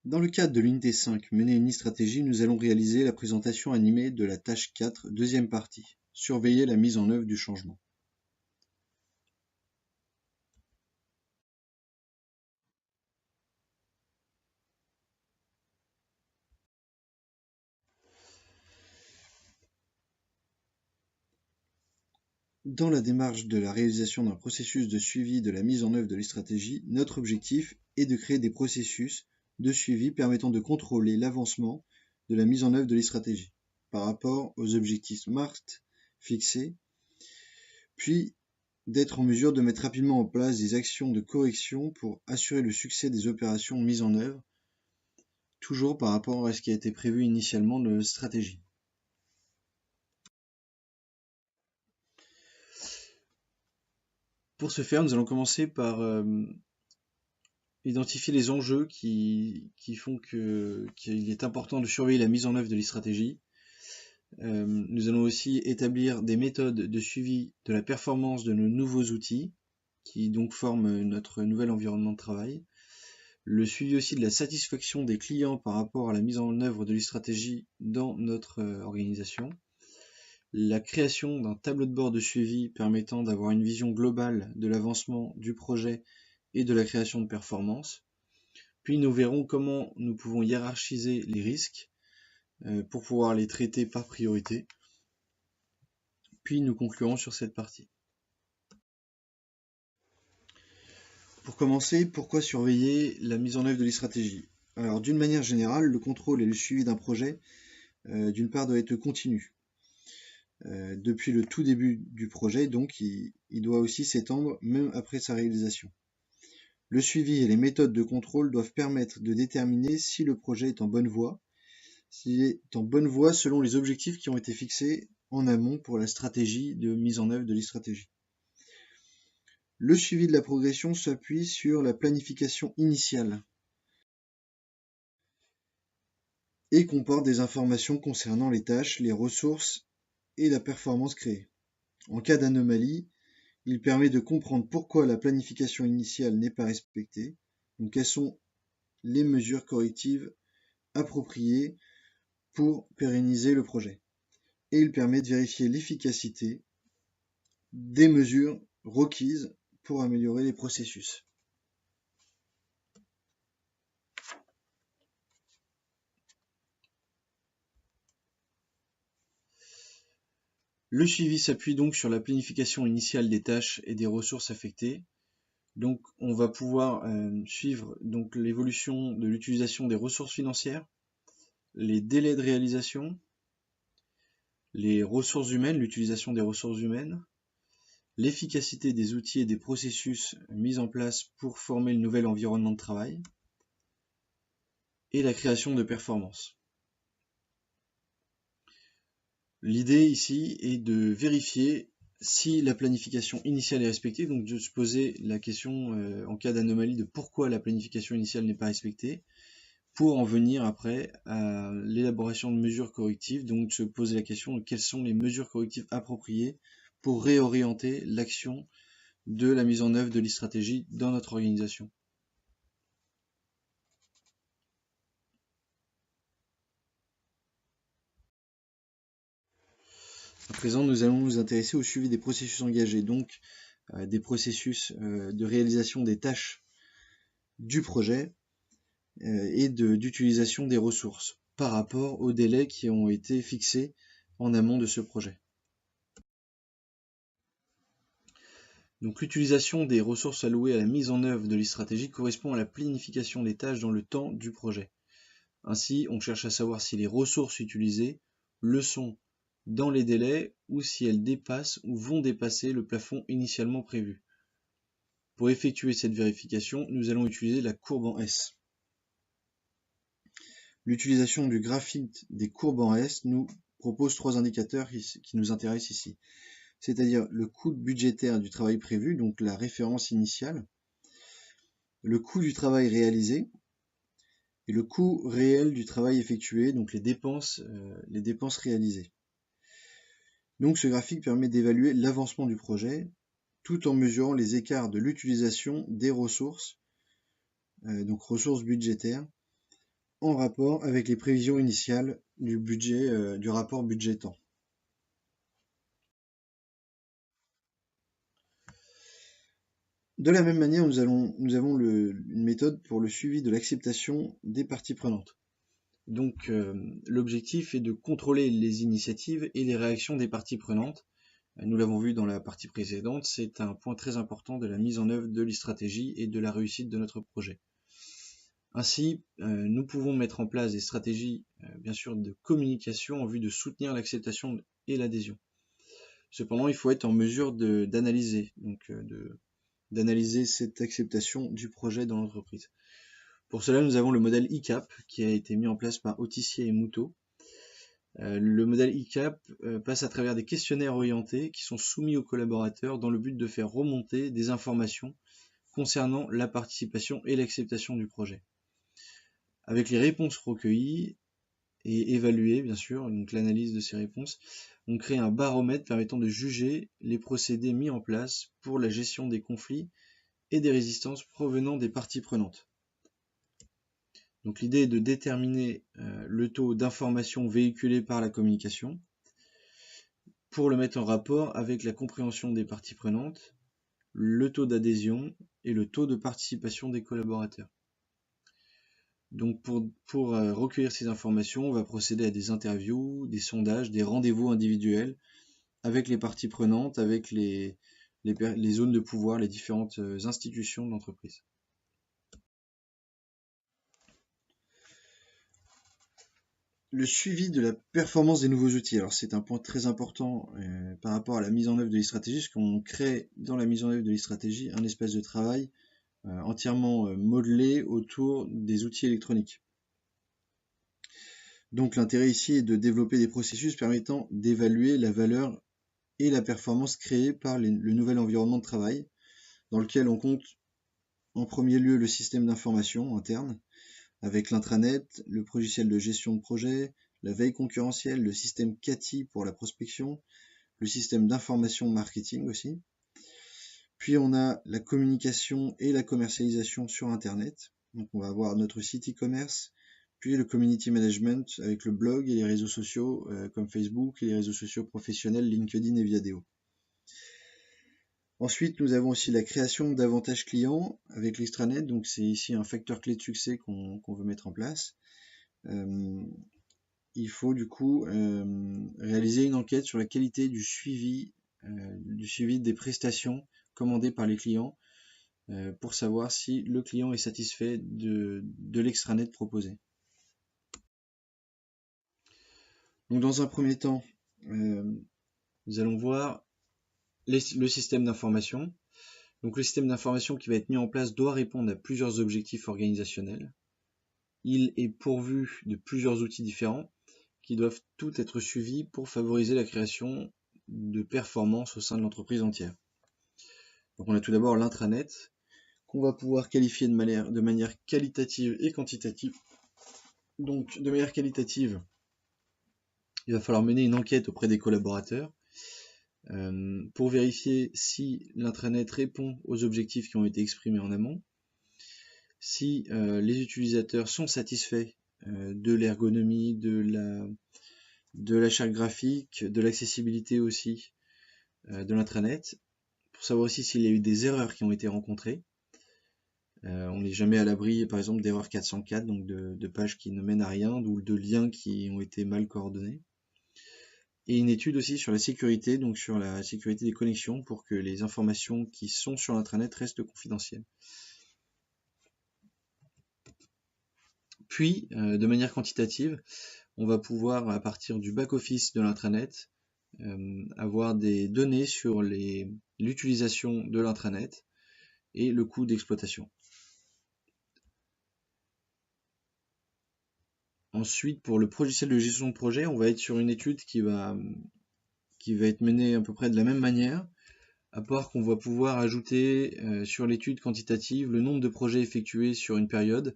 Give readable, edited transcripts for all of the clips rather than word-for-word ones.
Dans le cadre de l'unité 5, mener une stratégie, nous allons réaliser la présentation animée de la tâche 4, deuxième partie, surveiller la mise en œuvre du changement. Dans la démarche de la réalisation d'un processus de suivi de la mise en œuvre de la stratégie, notre objectif est de créer des processus de suivi permettant de contrôler l'avancement de la mise en œuvre de la stratégie par rapport aux objectifs SMART fixés, puis d'être en mesure de mettre rapidement en place des actions de correction pour assurer le succès des opérations mises en œuvre, toujours par rapport à ce qui a été prévu initialement de la stratégie. Pour ce faire, nous allons commencer par identifier les enjeux qui font qu'il est important de surveiller la mise en œuvre de la stratégie. Nous allons aussi établir des méthodes de suivi de la performance de nos nouveaux outils, qui donc forment notre nouvel environnement de travail. Le suivi aussi de la satisfaction des clients par rapport à la mise en œuvre de la stratégie dans notre organisation. La création d'un tableau de bord de suivi permettant d'avoir une vision globale de l'avancement du projet et de la création de performance. Puis nous verrons comment nous pouvons hiérarchiser les risques pour pouvoir les traiter par priorité. Puis nous conclurons sur cette partie. Pour commencer, pourquoi surveiller la mise en œuvre de la stratégie? Alors d'une manière générale, le contrôle et le suivi d'un projet, d'une part, doit être continu. Depuis le tout début du projet, donc il doit aussi s'étendre même après sa réalisation. Le suivi et les méthodes de contrôle doivent permettre de déterminer si le projet est en bonne voie, s'il est en bonne voie selon les objectifs qui ont été fixés en amont pour la stratégie de mise en œuvre de la stratégie. Le suivi de la progression s'appuie sur la planification initiale et comporte des informations concernant les tâches, les ressources et la performance créée. En cas d'anomalie, il permet de comprendre pourquoi la planification initiale n'est pas respectée, donc quelles sont les mesures correctives appropriées pour pérenniser le projet. Et il permet de vérifier l'efficacité des mesures requises pour améliorer les processus. Le suivi s'appuie donc sur la planification initiale des tâches et des ressources affectées. Donc on va pouvoir suivre donc l'évolution de l'utilisation des ressources financières, les délais de réalisation, les ressources humaines, l'utilisation des ressources humaines, l'efficacité des outils et des processus mis en place pour former le nouvel environnement de travail, et la création de performances. L'idée ici est de vérifier si la planification initiale est respectée, donc de se poser la question en cas d'anomalie de pourquoi la planification initiale n'est pas respectée, pour en venir après à l'élaboration de mesures correctives, donc se poser la question de quelles sont les mesures correctives appropriées pour réorienter l'action de la mise en œuvre de l'e-stratégie dans notre organisation. À présent, nous allons nous intéresser au suivi des processus engagés, donc des processus de réalisation des tâches du projet et d'utilisation des ressources par rapport aux délais qui ont été fixés en amont de ce projet. Donc l'utilisation des ressources allouées à la mise en œuvre de l'e-stratégie correspond à la planification des tâches dans le temps du projet. Ainsi, on cherche à savoir si les ressources utilisées le sont dans les délais ou si elles dépassent ou vont dépasser le plafond initialement prévu. Pour effectuer cette vérification, nous allons utiliser la courbe en S. L'utilisation du graphique des courbes en S nous propose trois indicateurs qui nous intéressent ici, c'est-à-dire le coût budgétaire du travail prévu, donc la référence initiale, le coût du travail réalisé et le coût réel du travail effectué, donc les dépenses réalisées. Donc ce graphique permet d'évaluer l'avancement du projet tout en mesurant les écarts de l'utilisation des ressources, donc ressources budgétaires, en rapport avec les prévisions initiales du budget, du rapport budget-temps. De la même manière, nous avons une méthode pour le suivi de l'acceptation des parties prenantes. Donc l'objectif est de contrôler les initiatives et les réactions des parties prenantes. Nous l'avons vu dans la partie précédente, c'est un point très important de la mise en œuvre de l'e-stratégie et de la réussite de notre projet. Ainsi, nous pouvons mettre en place des stratégies, bien sûr, de communication en vue de soutenir l'acceptation et l'adhésion. Cependant, il faut être en mesure d'analyser cette acceptation du projet dans l'entreprise. Pour cela, nous avons le modèle ICAP qui a été mis en place par Autissier et Moutot. Le modèle ICAP passe à travers des questionnaires orientés qui sont soumis aux collaborateurs dans le but de faire remonter des informations concernant la participation et l'acceptation du projet. Avec les réponses recueillies et évaluées, bien sûr, donc l'analyse de ces réponses, on crée un baromètre permettant de juger les procédés mis en place pour la gestion des conflits et des résistances provenant des parties prenantes. Donc l'idée est de déterminer le taux d'information véhiculé par la communication pour le mettre en rapport avec la compréhension des parties prenantes, le taux d'adhésion et le taux de participation des collaborateurs. Donc pour recueillir ces informations, on va procéder à des interviews, des sondages, des rendez-vous individuels avec les parties prenantes, avec les zones de pouvoir, les différentes institutions de l'entreprise. Le suivi de la performance des nouveaux outils. Alors c'est un point très important par rapport à la mise en œuvre de l'e-stratégie, parce qu'on crée dans la mise en œuvre de l'e-stratégie un espace de travail entièrement modelé autour des outils électroniques. Donc l'intérêt ici est de développer des processus permettant d'évaluer la valeur et la performance créée par le nouvel environnement de travail, dans lequel on compte en premier lieu le système d'information interne, avec l'intranet, le logiciel de gestion de projet, la veille concurrentielle, le système CATI pour la prospection, le système d'information marketing aussi. Puis on a la communication et la commercialisation sur Internet. Donc on va avoir notre site e-commerce, puis le community management avec le blog et les réseaux sociaux comme Facebook et les réseaux sociaux professionnels LinkedIn et Viadeo. Ensuite, nous avons aussi la création d'avantages clients avec l'extranet. Donc c'est ici un facteur clé de succès qu'on veut mettre en place. Il faut du coup réaliser une enquête sur la qualité du suivi des prestations commandées par les clients pour savoir si le client est satisfait de l'extranet proposé. Donc dans un premier temps, nous allons voir le système d'information. Donc le système d'information qui va être mis en place doit répondre à plusieurs objectifs organisationnels. Il est pourvu de plusieurs outils différents qui doivent tous être suivis pour favoriser la création de performances au sein de l'entreprise entière. Donc on a tout d'abord l'intranet, qu'on va pouvoir qualifier de manière qualitative et quantitative. Donc de manière qualitative, il va falloir mener une enquête auprès des collaborateurs pour vérifier si l'intranet répond aux objectifs qui ont été exprimés en amont, si les utilisateurs sont satisfaits de l'ergonomie, de la charte graphique, de l'accessibilité aussi de l'intranet, pour savoir aussi s'il y a eu des erreurs qui ont été rencontrées. On n'est jamais à l'abri, par exemple, d'erreurs 404, donc de pages qui ne mènent à rien, ou de liens qui ont été mal coordonnés. Et une étude aussi sur la sécurité, donc sur la sécurité des connexions, pour que les informations qui sont sur l'intranet restent confidentielles. Puis, de manière quantitative, on va pouvoir, à partir du back-office de l'intranet, avoir des données sur l'utilisation de l'intranet et le coût d'exploitation. Ensuite, pour le logiciel de gestion de projet, on va être sur une étude qui va être menée à peu près de la même manière, à part qu'on va pouvoir ajouter sur l'étude quantitative le nombre de projets effectués sur une période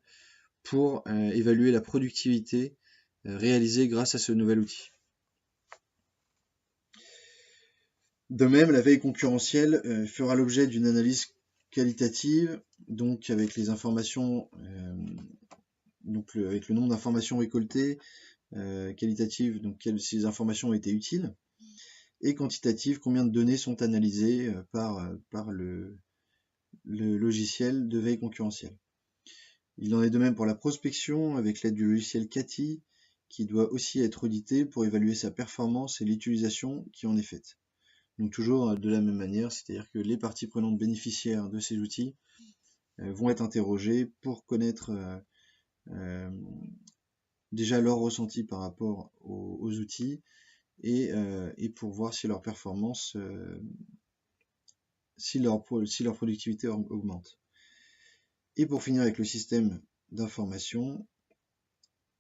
pour évaluer la productivité réalisée grâce à ce nouvel outil. De même, la veille concurrentielle fera l'objet d'une analyse qualitative, donc avec les informations donc avec le nombre d'informations récoltées, qualitatives, donc si les informations ont été utiles, et quantitatives, combien de données sont analysées par le logiciel de veille concurrentielle. Il en est de même pour la prospection avec l'aide du logiciel CATI, qui doit aussi être audité pour évaluer sa performance et l'utilisation qui en est faite. Donc toujours de la même manière, c'est-à-dire que les parties prenantes bénéficiaires de ces outils vont être interrogées pour connaître déjà leur ressenti par rapport aux outils et pour voir si leur performance, si leur productivité augmente. Et pour finir avec le système d'information,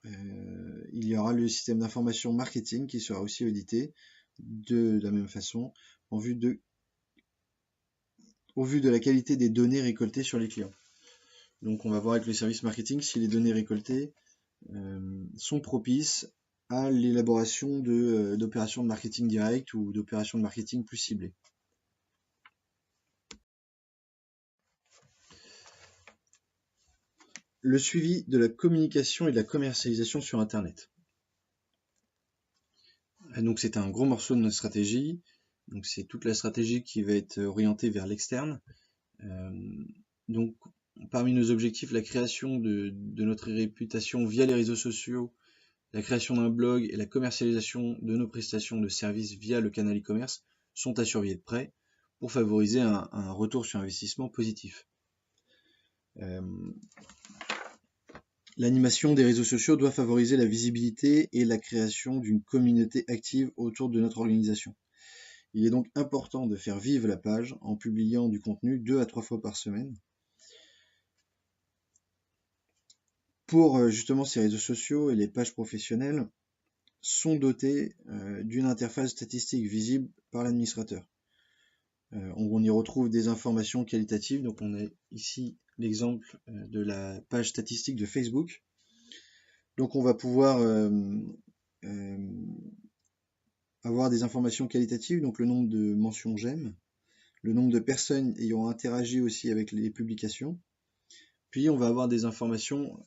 il y aura le système d'information marketing qui sera aussi audité de la même façon au vu de la qualité des données récoltées sur les clients. Donc on va voir avec le service marketing si les données récoltées sont propices à l'élaboration d'opérations de marketing direct ou d'opérations de marketing plus ciblées. Le suivi de la communication et de la commercialisation sur Internet. Donc c'est un gros morceau de notre stratégie. Donc c'est toute la stratégie qui va être orientée vers l'externe. Donc parmi nos objectifs, la création de notre réputation via les réseaux sociaux, la création d'un blog et la commercialisation de nos prestations de services via le canal e-commerce sont à surveiller de près pour favoriser un retour sur investissement positif. L'animation des réseaux sociaux doit favoriser la visibilité et la création d'une communauté active autour de notre organisation. Il est donc important de faire vivre la page en publiant du contenu 2 à 3 fois par semaine. Pour justement ces réseaux sociaux et les pages professionnelles sont dotés d'une interface statistique visible par l'administrateur. On y retrouve des informations qualitatives, donc on a ici l'exemple de la page statistique de Facebook. Donc on va pouvoir avoir des informations qualitatives, donc le nombre de mentions j'aime, le nombre de personnes ayant interagi aussi avec les publications. Puis on va avoir des informations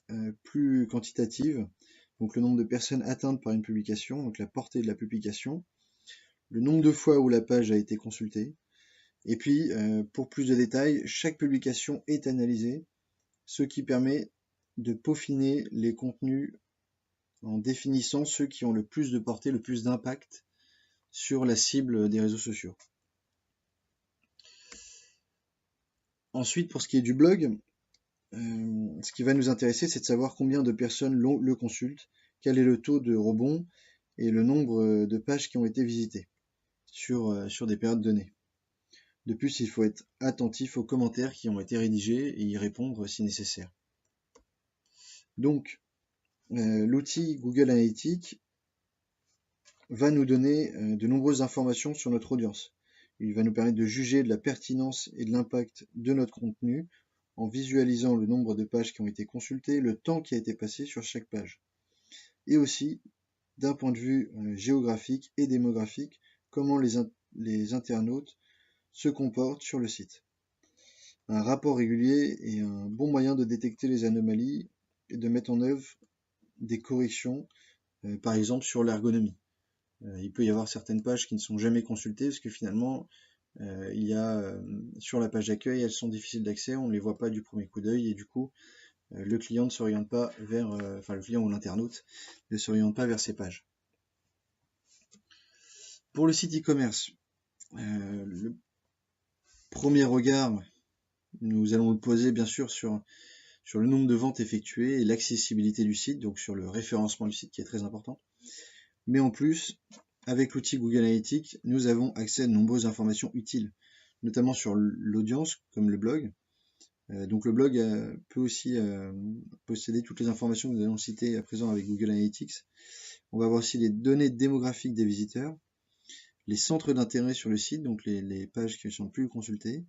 plus quantitatives, donc le nombre de personnes atteintes par une publication, donc la portée de la publication, le nombre de fois où la page a été consultée, et puis pour plus de détails, chaque publication est analysée, ce qui permet de peaufiner les contenus en définissant ceux qui ont le plus de portée, le plus d'impact sur la cible des réseaux sociaux. Ensuite, pour ce qui est du blog, ce qui va nous intéresser, c'est de savoir combien de personnes le consultent, quel est le taux de rebond et le nombre de pages qui ont été visitées sur des périodes données. De plus, il faut être attentif aux commentaires qui ont été rédigés et y répondre si nécessaire. Donc, l'outil Google Analytics va nous donner de nombreuses informations sur notre audience. Il va nous permettre de juger de la pertinence et de l'impact de notre contenu en visualisant le nombre de pages qui ont été consultées, le temps qui a été passé sur chaque page. Et aussi, d'un point de vue géographique et démographique, comment les internautes se comportent sur le site. Un rapport régulier est un bon moyen de détecter les anomalies et de mettre en œuvre des corrections, par exemple sur l'ergonomie. Il peut y avoir certaines pages qui ne sont jamais consultées parce que finalement, il y a sur la page d'accueil, elles sont difficiles d'accès, on ne les voit pas du premier coup d'œil et du coup, le client ne s'oriente pas vers, le client ou l'internaute ne s'oriente pas vers ces pages. Pour le site e-commerce, le premier regard, nous allons le poser bien sûr sur le nombre de ventes effectuées et l'accessibilité du site, donc sur le référencement du site qui est très important. Mais en plus, avec l'outil Google Analytics, nous avons accès à de nombreuses informations utiles, notamment sur l'audience, comme le blog. Donc le blog peut aussi posséder toutes les informations que nous allons citer à présent avec Google Analytics. On va voir aussi les données démographiques des visiteurs, les centres d'intérêt sur le site, donc les pages qui ne sont plus consultées,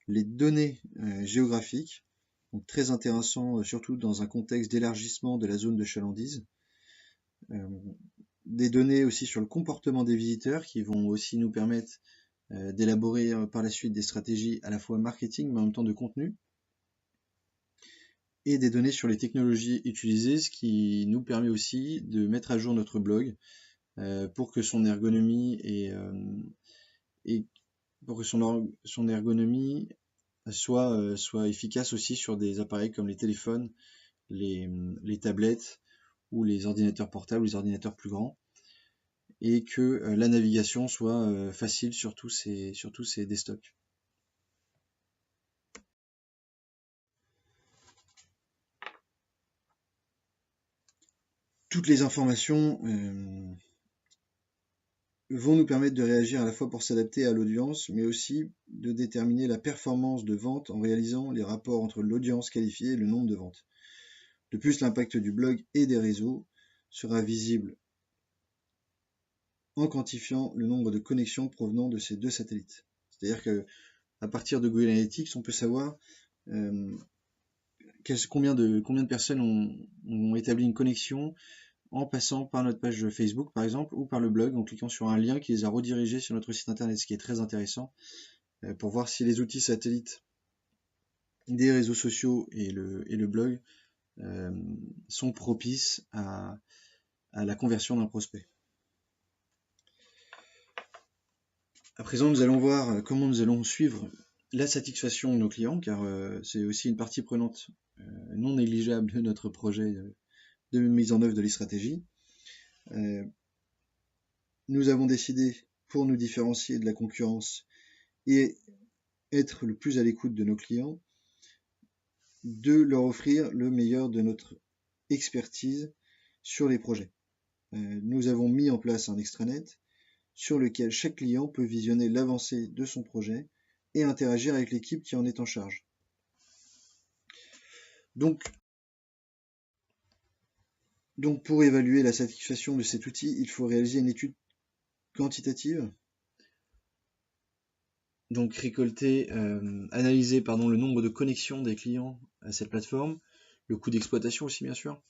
les données géographiques, donc très intéressant, surtout dans un contexte d'élargissement de la zone de chalandise. Des données aussi sur le comportement des visiteurs qui vont aussi nous permettre d'élaborer par la suite des stratégies à la fois marketing mais en même temps de contenu. et des données sur les technologies utilisées, ce qui nous permet aussi de mettre à jour notre blog pour que son ergonomie et pour que son ergonomie soit efficace aussi sur des appareils comme les téléphones, les tablettes ou les ordinateurs portables, les ordinateurs plus grands, et que la navigation soit facile sur tous ces desktops. Toutes les informations vont nous permettre de réagir à la fois pour s'adapter à l'audience, mais aussi de déterminer la performance de vente en réalisant les rapports entre l'audience qualifiée et le nombre de ventes. De plus, l'impact du blog et des réseaux sera visible en quantifiant le nombre de connexions provenant de ces deux satellites. C'est-à-dire qu'à partir de Google Analytics, on peut savoir combien de personnes ont établi une connexion en passant par notre page Facebook par exemple, ou par le blog, en cliquant sur un lien qui les a redirigés sur notre site internet, ce qui est très intéressant pour voir si les outils satellites des réseaux sociaux et le blog sont propices à la conversion d'un prospect. À présent, nous allons voir comment nous allons suivre la satisfaction de nos clients, car c'est aussi une partie prenante non négligeable de notre projet de mise en œuvre de l'e-stratégie. Nous avons décidé, pour nous différencier de la concurrence et être le plus à l'écoute de nos clients, de leur offrir le meilleur de notre expertise sur les projets. Nous avons mis en place un extranet sur lequel chaque client peut visionner l'avancée de son projet et interagir avec l'équipe qui en est en charge. Donc pour évaluer la satisfaction de cet outil, il faut réaliser une étude quantitative. Donc analyser le nombre de connexions des clients à cette plateforme, le coût d'exploitation aussi bien sûr,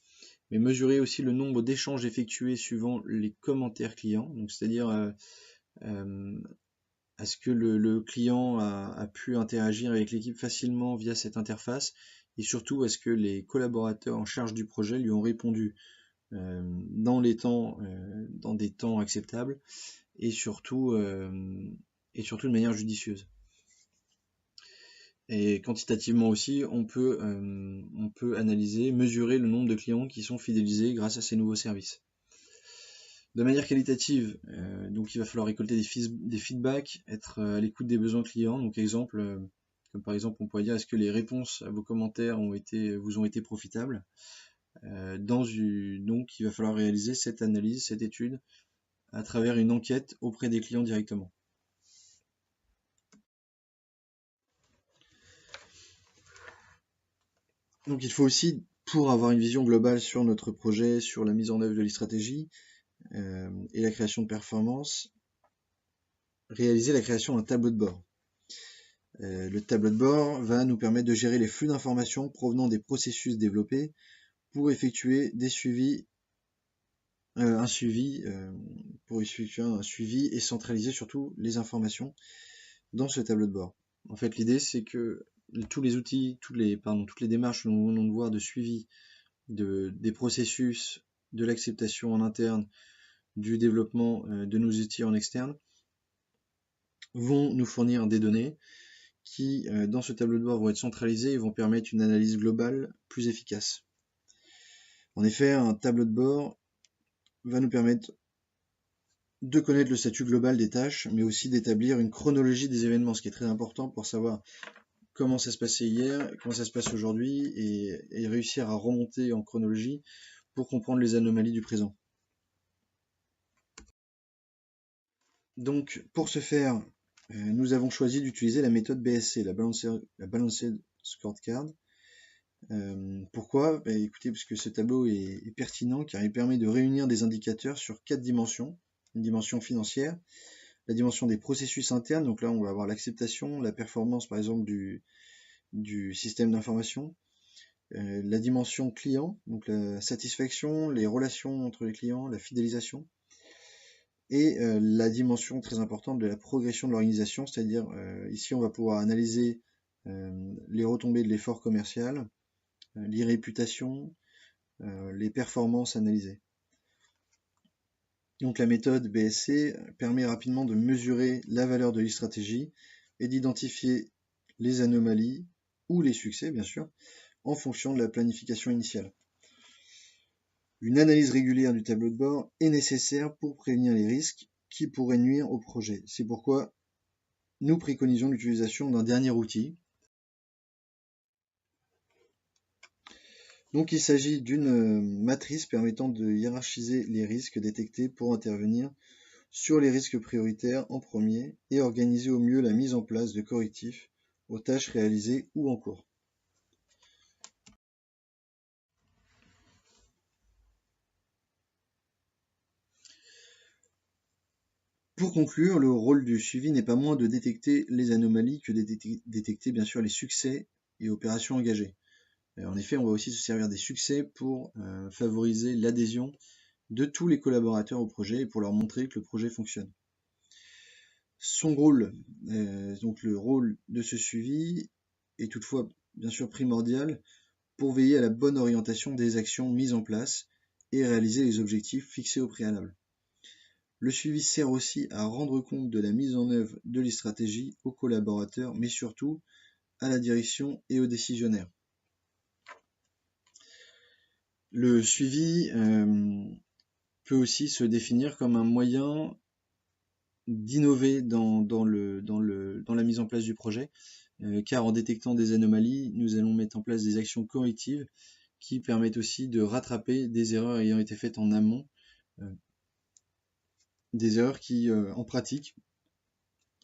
mais mesurer aussi le nombre d'échanges effectués suivant les commentaires clients, donc c'est-à-dire est-ce que le client a pu interagir avec l'équipe facilement via cette interface, et surtout est-ce que les collaborateurs en charge du projet lui ont répondu dans des temps acceptables, et surtout de manière judicieuse. Et quantitativement aussi, on peut analyser, mesurer le nombre de clients qui sont fidélisés grâce à ces nouveaux services. De manière qualitative, donc il va falloir récolter des feedbacks, être à l'écoute des besoins clients. Donc comme par exemple on pourrait dire, est-ce que les réponses à vos commentaires vous ont été profitables. Donc il va falloir réaliser cette analyse, cette étude, à travers une enquête auprès des clients directement. Donc il faut aussi, pour avoir une vision globale sur notre projet, sur la mise en œuvre de l'e-stratégie et la création de performance, réaliser la création d'un tableau de bord. Le tableau de bord va nous permettre de gérer les flux d'informations provenant des processus développés pour effectuer un suivi et centraliser surtout les informations dans ce tableau de bord. En fait, l'idée c'est que tous les outils, toutes les démarches que nous venons de voir de suivi des processus, de l'acceptation en interne, du développement de nos outils en externe, vont nous fournir des données qui, dans ce tableau de bord, vont être centralisées et vont permettre une analyse globale plus efficace. En effet, un tableau de bord va nous permettre de connaître le statut global des tâches, mais aussi d'établir une chronologie des événements, ce qui est très important pour savoir comment ça se passait hier, comment ça se passe aujourd'hui, et réussir à remonter en chronologie pour comprendre les anomalies du présent. Donc, pour ce faire, nous avons choisi d'utiliser la méthode BSC, la Balanced Scorecard. Pourquoi ? Écoutez, parce que ce tableau est pertinent, car il permet de réunir des indicateurs sur 4 dimensions. Une dimension financière, la dimension des processus internes, donc là on va avoir l'acceptation, la performance par exemple du système d'information, la dimension client, donc la satisfaction, les relations entre les clients, la fidélisation, et la dimension très importante de la progression de l'organisation, c'est-à-dire ici on va pouvoir analyser les retombées de l'effort commercial, les réputations, les performances analysées. Donc la méthode BSC permet rapidement de mesurer la valeur de l'e-stratégie et d'identifier les anomalies ou les succès, bien sûr, en fonction de la planification initiale. Une analyse régulière du tableau de bord est nécessaire pour prévenir les risques qui pourraient nuire au projet. C'est pourquoi nous préconisons l'utilisation d'un dernier outil. Donc il s'agit d'une matrice permettant de hiérarchiser les risques détectés pour intervenir sur les risques prioritaires en premier et organiser au mieux la mise en place de correctifs aux tâches réalisées ou en cours. Pour conclure, le rôle du suivi n'est pas moins de détecter les anomalies que de détecter bien sûr les succès et opérations engagées. En effet, on va aussi se servir des succès pour favoriser l'adhésion de tous les collaborateurs au projet et pour leur montrer que le projet fonctionne. Son rôle, donc le rôle de ce suivi est toutefois bien sûr primordial pour veiller à la bonne orientation des actions mises en place et réaliser les objectifs fixés au préalable. Le suivi sert aussi à rendre compte de la mise en œuvre de l'e-stratégie aux collaborateurs, mais surtout à la direction et aux décisionnaires. Le suivi peut aussi se définir comme un moyen d'innover dans la mise en place du projet, car en détectant des anomalies, nous allons mettre en place des actions correctives qui permettent aussi de rattraper des erreurs ayant été faites en amont, des erreurs qui en pratique,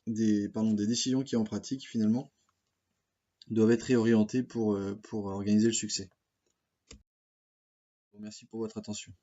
des décisions qui en pratique finalement doivent être réorientées pour organiser le succès. Merci pour votre attention.